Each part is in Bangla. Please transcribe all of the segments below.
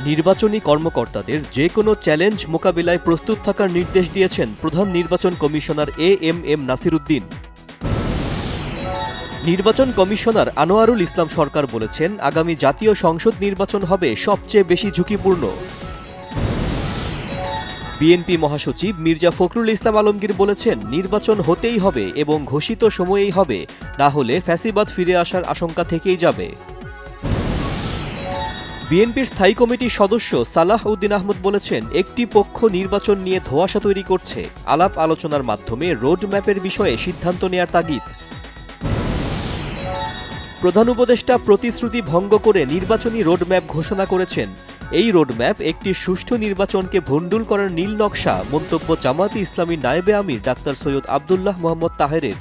নির্বাচনী কর্মকর্তাদের যে কোনো চ্যালেঞ্জ মোকাবিলায় প্রস্তুত থাকার নির্দেশ দিয়েছেন প্রধান নির্বাচন কমিশনার এএমএম নাসির উদ্দিন। নির্বাচন কমিশনার আনোয়ারুল ইসলাম সরকার বলেছেন, আগামী জাতীয় সংসদ নির্বাচন হবে সবচেয়ে বেশি ঝুঁকিপূর্ণ। বিএনপি মহাসচিব মির্জা ফখরুল ইসলাম আলমগীর বলেছেন, নির্বাচন হতেই হবে এবং ঘোষিত সময়েই হবে, না হলে ফ্যাসিবাদ ফিরে আসার আশঙ্কা থেকেই যাবে। বিএনপির স্থায়ী কমিটির সদস্য সালাহ উদ্দিন আহমদ বলেছেন, একটি পক্ষ নির্বাচন নিয়ে ধোঁয়াশা তৈরি করছে, আলাপ আলোচনার মাধ্যমে রোড ম্যাপের বিষয়ে সিদ্ধান্ত নেয়ার তাগিদ। প্রধান উপদেষ্টা প্রতিশ্রুতি ভঙ্গ করে নির্বাচনী রোডম্যাপ ঘোষণা করেছেন। এই রোডম্যাপ একটি সুষ্ঠু নির্বাচনকে ভণ্ডুল করার নীল নকশা, মন্তব্য জামায়াতে ইসলামী নায়েবে আমির ডাক্তার সৈয়দ আব্দুল্লাহ মোহাম্মদ তাহেরের।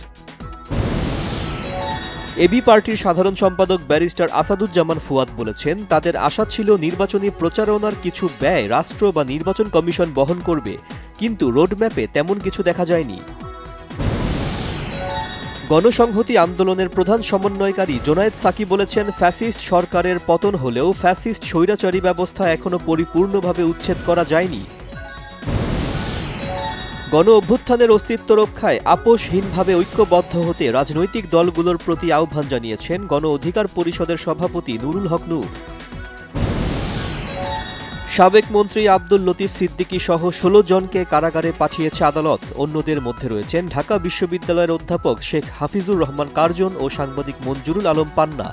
এবি পার্টির সাধারণ সম্পাদক ব্যারিস্টার আসাদুজ্জামান ফুয়াদ বলেছেন, তাদের আশা ছিল নির্বাচনী প্রচারণার কিছু ব্যয় রাষ্ট্র বা নির্বাচন কমিশন বহন করবে, কিন্তু রোডম্যাপে তেমন কিছু দেখা যায়নি। গণসংহতি আন্দোলনের প্রধান সমন্বয়কারী জোনায়েদ সাকি বলেছেন, ফ্যাসিস্ট সরকারের পতন হলেও ফ্যাসিস্ট স্বৈরাচারী ব্যবস্থা এখনো পরিপূর্ণভাবে উচ্ছেদ করা যায়নি। গণ অভ্যুত্থানের অস্তিত্ব রক্ষায় আপোষহীনভাবে ঐক্যবদ্ধ হতে রাজনৈতিক দলগুলোর প্রতি আহ্বান জানিয়েছেন গণ অধিকার পরিষদের সভাপতি নুরুল হক নূর। সাবেক মন্ত্রী আব্দুল লতিফ সিদ্দিকী সহ ১৬ জনকে কারাগারে পাঠিয়েছে আদালত। অন্যদের মধ্যে রয়েছেন ঢাকা বিশ্ববিদ্যালয়ের অধ্যাপক শেখ হাফিজুর রহমান কার্জন ও সাংবাদিক মঞ্জুরুল আলম পান্না।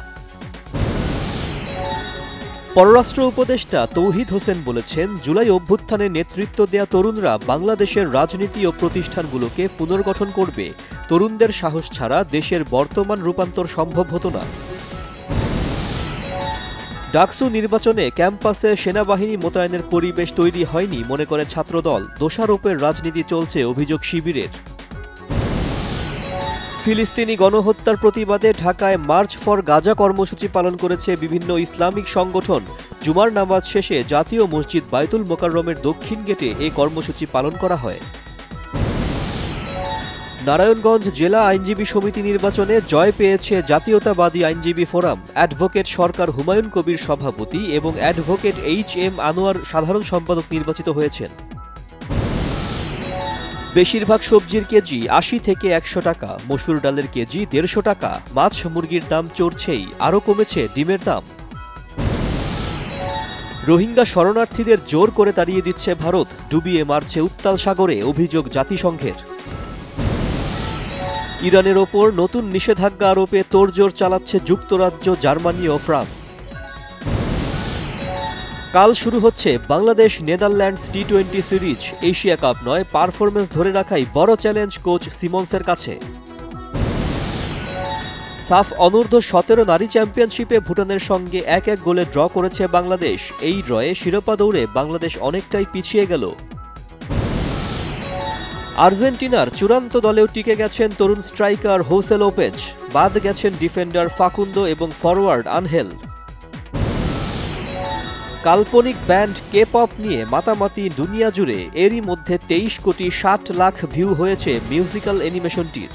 পররাষ্ট্র উপদেষ্টা তৌহিদ হোসেন বলেছেন, জুলাই অভ্যুত্থানে নেতৃত্ব দেয়া তরুণরা বাংলাদেশের রাজনীতি ও প্রতিষ্ঠানগুলোকে পুনর্গঠন করবে। তরুণদের সাহস ছাড়া দেশের বর্তমান রূপান্তর সম্ভব হতো না। ডাকসু নির্বাচনে ক্যাম্পাসে সেনাবাহিনী মোতায়েনের পরিবেশ তৈরি হয়নি মনে করে ছাত্রদল। দোষারোপের রাজনীতি চলছে, অভিযোগ শিবিরের। ফিলিস্তিনি গণহত্যার প্রতিবাদে ঢাকায় মার্চ ফর গাজা কর্মসূচি পালন করেছে বিভিন্ন ইসলামিক সংগঠন। জুমার নামাজ শেষে জাতীয় মসজিদ বায়তুল মোকাররমের দক্ষিণ গেটে এ কর্মসূচি পালন করা হয়। নারায়ণগঞ্জ জেলা আইনজীবী সমিতি নির্বাচনে জয় পেয়েছে জাতীয়তাবাদী আইনজীবী ফোরাম। অ্যাডভোকেট সরকার হুমায়ুন কবির সভাপতি এবং অ্যাডভোকেট এইচ.এম. আনোয়ার সাধারণ সম্পাদক নির্বাচিত হয়েছেন। বেশিরভাগ সবজির কেজি ৮০ থেকে ১০০ টাকা, মসুর ডালের কেজি ১৫০ টাকা। মাছ মুরগির দাম চড়ছেই, আরও কমেছে ডিমের দাম। রোহিঙ্গা শরণার্থীদের জোর করে তাড়িয়ে দিচ্ছে ভারত, ডুবিয়ে মারছে উত্তাল সাগরে, অভিযোগ জাতিসংঘের। ইরানের ওপর নতুন নিষেধাজ্ঞা আরোপে তোড়জোড় চালাচ্ছে যুক্তরাজ্য, জার্মানি ও ফ্রান্স। কাল শুরু হচ্ছে বাংলাদেশ নেদারল্যান্ডস টি-20 সিরিজ। এশিয়া কাপ নয়, পারফরমেন্স ধরে রাখাই বড় চ্যালেঞ্জ কোচ সিমন্সের কাছে। সাফ অনূর্ধ্ব-17 নারী চ্যাম্পিয়নশিপে ভুটানের সঙ্গে ১-১ গোলে ড্র করেছে বাংলাদেশ। এই ড্রয়ে শিরোপা দৌড়ে বাংলাদেশ অনেকটাই পিছিয়ে গেল। আর্জেন্টিনার চূড়ান্ত দলেও টিকে গেছেন তরুণ স্ট্রাইকার হোসে লোপেজ। বাদ গেছেন ডিফেন্ডার ফাকুন্দো এবং ফরওয়ার্ড আনহেল। কাল্পনিক ব্যান্ড কে-পপ নিয়ে মাতামাতি দুনিয়া জুড়ে। এরই মধ্যে ২৩ কোটি ৬০ লাখ ভিউ হয়েছে মিউজিক্যাল অ্যানিমেশনটির।